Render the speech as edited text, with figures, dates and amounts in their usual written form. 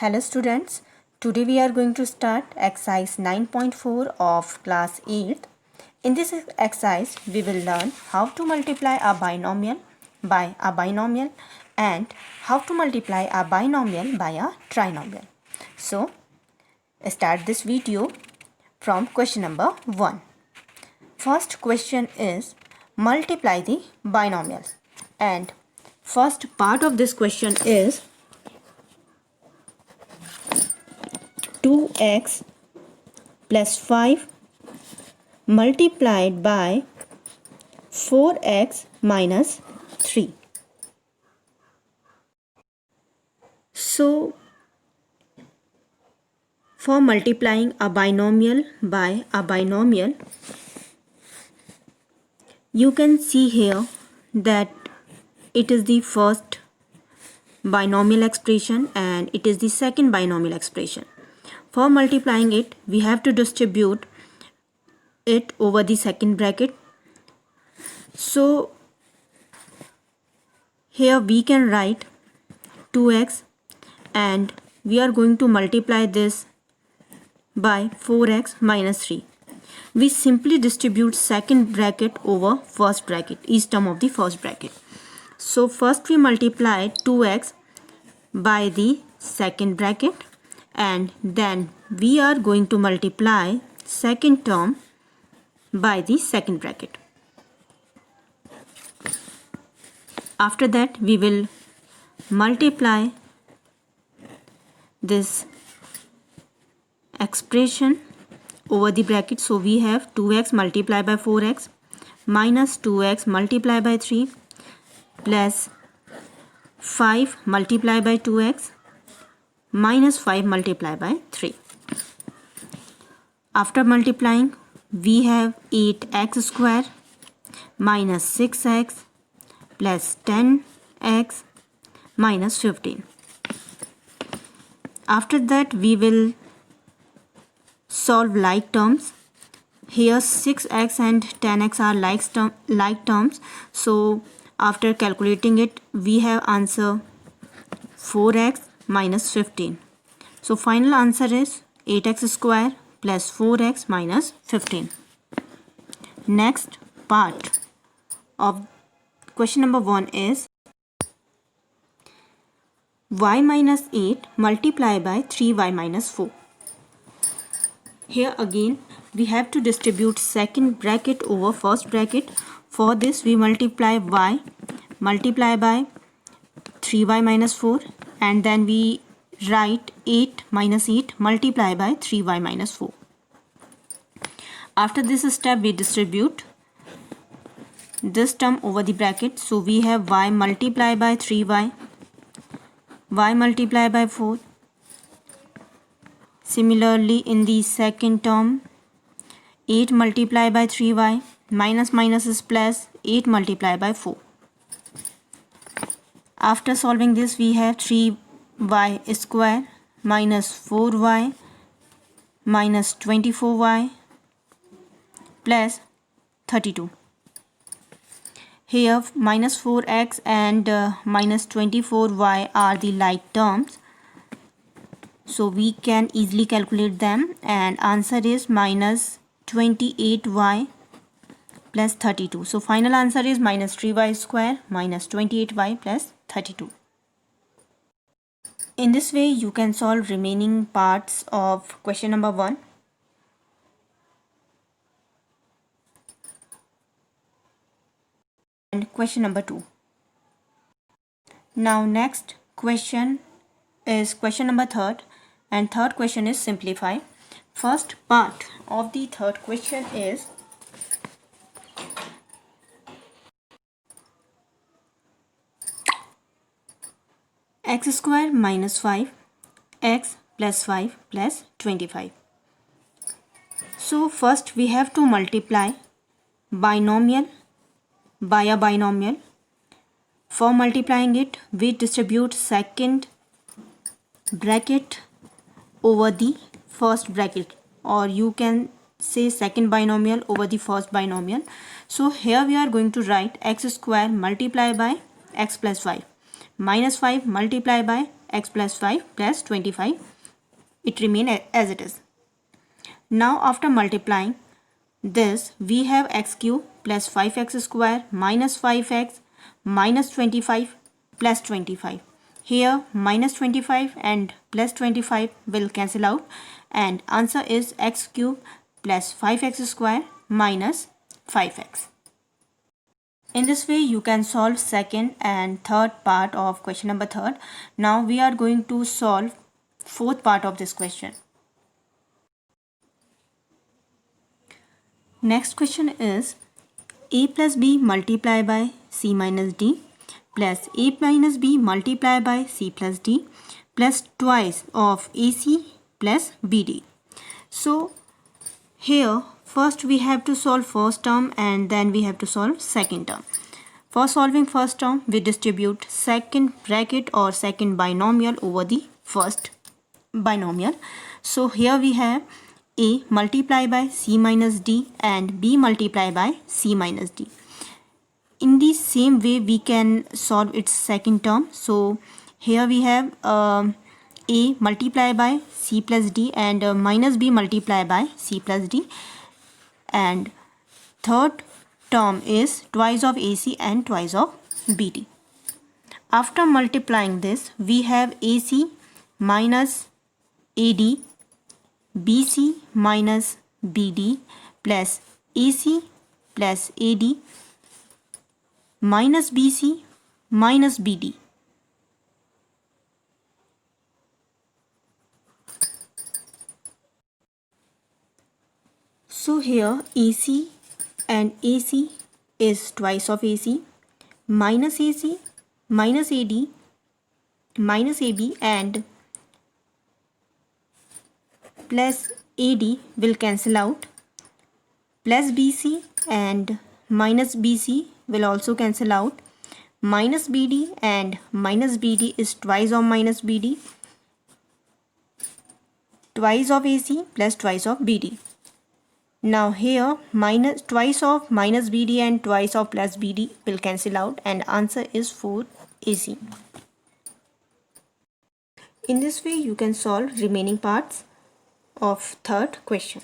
Hello students, today we are going to start exercise 9.4 of class 8th. In this exercise, we will learn how to multiply a binomial by a binomial and how to multiply a binomial by a trinomial. So, start this video from question number 1. First question is multiply the binomial, and first part of this question is 2x plus 5 multiplied by 4x minus 3. So, for multiplying a binomial by a binomial, you can see here that it is the first binomial expression and it is the second binomial expression. For multiplying it, we have to distribute it over the second bracket. So here we can write 2x and we are going to multiply this by 4x minus 3. We simply distribute second bracket over first bracket, each term of the first bracket. So first we multiply 2x by the second bracket and then we are going to multiply second term by the second bracket. After that we will multiply this expression over the bracket. So we have 2x multiplied by 4x minus 2x multiplied by 3 plus 5 multiplied by 2x minus 5 multiplied by 3. After multiplying, we have 8x square minus 6x plus 10x minus 15. After that, we will solve like terms. Here 6x and 10x are like terms. So after calculating it, we have answer 4x minus 15. So final answer is 8x square plus 4x minus 15. Next part of question number 1 is y minus 8 multiplied by 3y minus 4. Here again we have to distribute second bracket over first bracket. For this we multiply y multiply by 3y minus 4 and then we write 8 minus 8 multiply by 3y minus 4. After this step we distribute this term over the bracket. So we have y multiply by 3y, y multiply by 4. Similarly in the second term 8 multiply by 3y, minus minus is plus, 8 multiply by 4. After solving this we have 3y square minus 4y minus 24y plus 32. Here minus 4x and minus 24y are the like terms. So we can easily calculate them and answer is minus 28y plus 32. So final answer is minus 3y square minus 28y plus 32. In this way you can solve remaining parts of question number 1. And question number 2. Now next question is question number 3, and third question is simplify. First part of the third question is x square minus 5 x plus 5 plus 25. So first we have to multiply binomial by a binomial. For multiplying it we distribute second bracket over the first bracket, or you can say second binomial over the first binomial. So here we are going to write x square multiplied by x plus 5 minus 5 multiplied by x plus 5 plus 25. It remains as it is. Now after multiplying this, we have x cube plus 5x square minus 5x minus 25 plus 25. Here minus 25 and plus 25 will cancel out, and answer is x cube plus 5x square minus 5x. In this way you can solve second and third part of question number 3. Now we are going to solve fourth part of this question. Next question is a plus b multiplied by c minus d plus a minus b multiplied by c plus d plus twice of ac plus bd. So here first we have to solve first term and then we have to solve second term. For solving first term, we distribute second bracket or second binomial over the first binomial. So here we have a multiplied by c minus d and b multiplied by c minus d. In the same way we can solve its second term. So here we have a multiplied by c plus d and minus b multiplied by c plus d, and third term is twice of AC and twice of BD. After multiplying this, we have AC minus AD, BC minus BD plus AC plus AD minus BC minus BD. So here AC and AC is twice of AC, minus AC, minus AD, minus AB and plus AD will cancel out, plus BC and minus BC will also cancel out, minus BD and minus BD is twice of minus BD, twice of AC plus twice of BD. Now here minus twice of minus BD and twice of plus BD will cancel out, and answer is 4 AC. In this way you can solve remaining parts of third question.